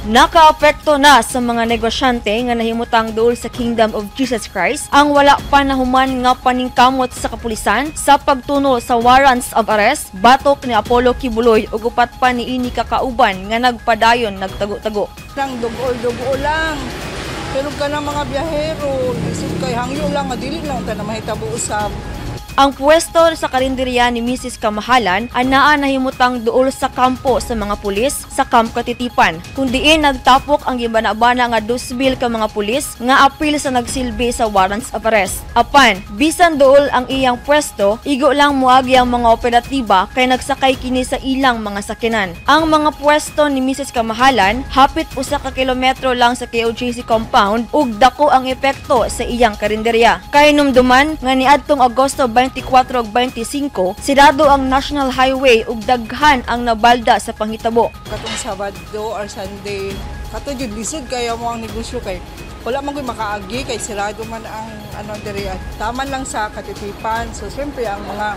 Nakaapekto na sa mga negosyante nga nahimutang duol sa Kingdom of Jesus Christ ang wala pa nahuman nga paningkamot sa kapulisan sa pagtuno sa warrants of arrest batok ni Apollo Kibuloy ug upat pa niini kakauban nga nagpadayon nagtago-tago. Nang dugo lang. Pero ka ng mga biyahero, isip kay hangyo lang, madili lang ta na mahitabo usab. Ang pwesto sa karinderya ni Mrs. Kamahalan anaa nahimutang duol sa kampo sa mga pulis sa Camp Katitipan. Kundiin nagtapok ang gibana-bana nga 2,000 ka mga pulis nga apil sa nagsilbi sa warrants of arrest. Apan, bisan duol ang iyang pwesto, igo lang muagi ang mga operatiba kay nagsakay kini sa ilang mga sakyanan. Ang mga pwesto ni Mrs. Kamahalan hapit usa ka kilometro lang sa KOJC compound ug dako ang epekto sa iyang karinderya. Kay numduman nga niadtong Agosto 24 ug 25, sirado ang National Highway ug daghan ang nabalda sa panghitabo. Katong Sabado or Sunday, kato jud lisod kaya mo ang negosyo kay wala man koy makaagi kay sirado man ang diri. Taman lang sa Katitipan. So siyempre ang mga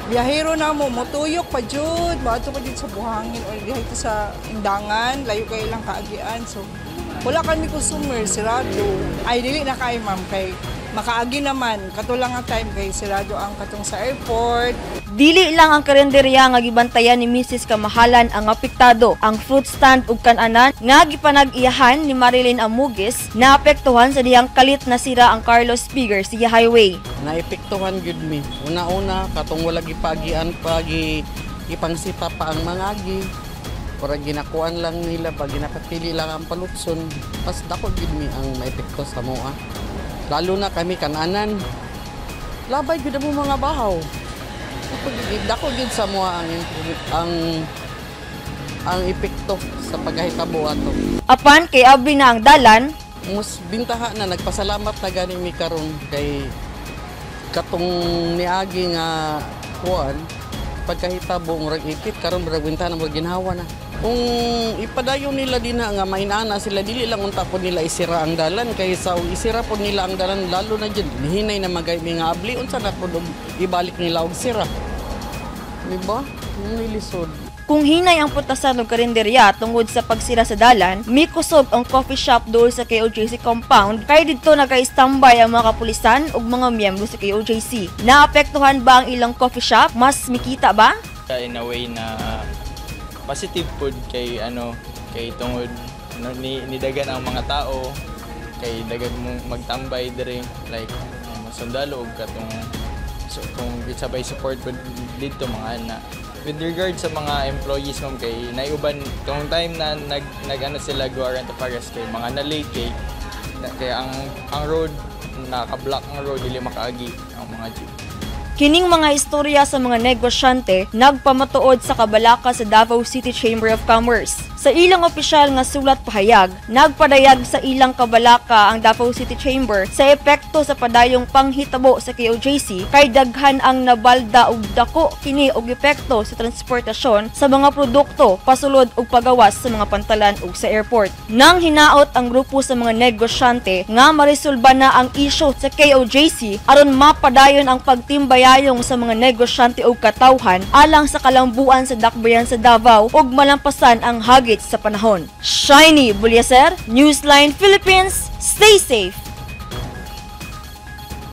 biyahero na motuyok pa jud, maadto pa jud sa buhangin or dito sa indangan, layo kay lang kaagian. So wala kami customer, sirado. Ay dili na kay ma'am kay makaagi naman, kato lang ang time kay sirado ang katong sa airport. Dili lang ang karinderya nga gibantayan ni Mrs. Kamahalan ang apektado. Ang fruit stand ug kan-anan nga gipanag-iyahan ni Marilyn Amugis naapektuhan sa diyang kalit na sira ang Carlos P. Garcia Highway. Naepektuhan gyud mi. Una-una katong wala gipagian ipangsita pa ang mga agi. Para ginakuan lang nila pag ginapatili lang ang palutson. Pas dako gyud mi ang maepekto sa moa. Lalo na kami kananan. Labay gyud mo mga bahaw. Dako gyud sa moa ang epekto sa paghahitabo ato. Apan kay abri na ang dalan, Mus bintaha na nagpasalamat na gani mi karon kay katong niagi nga kuan pagkahitabo murag ipit karon murag bintaha na murag ginhawa na. Kung ipadayon nila din nga mainana sila dili lang unta po nila isira ang dalan kay sa isira po nila ang dalan lalo na dyan hinay na magay nga abli unsa na po ibalik nila og sira. Diba? Nilisod. kung hinay ang putasan ng karinderya tungod sa pagsira sa dalan, mikusog ang coffee shop dool sa KOJC compound kay didto naka-standby ang mga kapulisan ug mga miyembro sa KOJC. Naapektuhan ba ang ilang coffee shop? Mas mikita ba? In a way na positive food kay tungod nidagan ang mga tao kay dagag mo magtambay diri like masundalo og katong kung sabay support dito mga ana. With regard sa mga employees ma'am kay naiuban tong time na nag sila warrant of arrest kay mga na late kaya ang road naka-block ang road dili makaagi ang mga jeep. Kining mga istorya sa mga negosyante nagpamatuod sa kabalaka sa Davao City Chamber of Commerce. Sa ilang opisyal nga sulat pahayag, nagpadayag sa ilang kabalaka ang Davao City Chamber sa epekto sa padayong panghitabo sa KOJC kay daghan ang nabalda og dako kini og epekto sa transportasyon sa mga produkto pasulod og pagawas sa mga pantalan ug sa airport. Nang hinaot ang grupo sa mga negosyante nga maresolba na ang isyu sa KOJC aron mapadayon ang pagtimbayayong sa mga negosyante ug katawhan alang sa kalambuan sa dakbayan sa Davao ug malampasan ang hagit sa panahon. Shiny Bulyaser, Newsline Philippines, stay safe!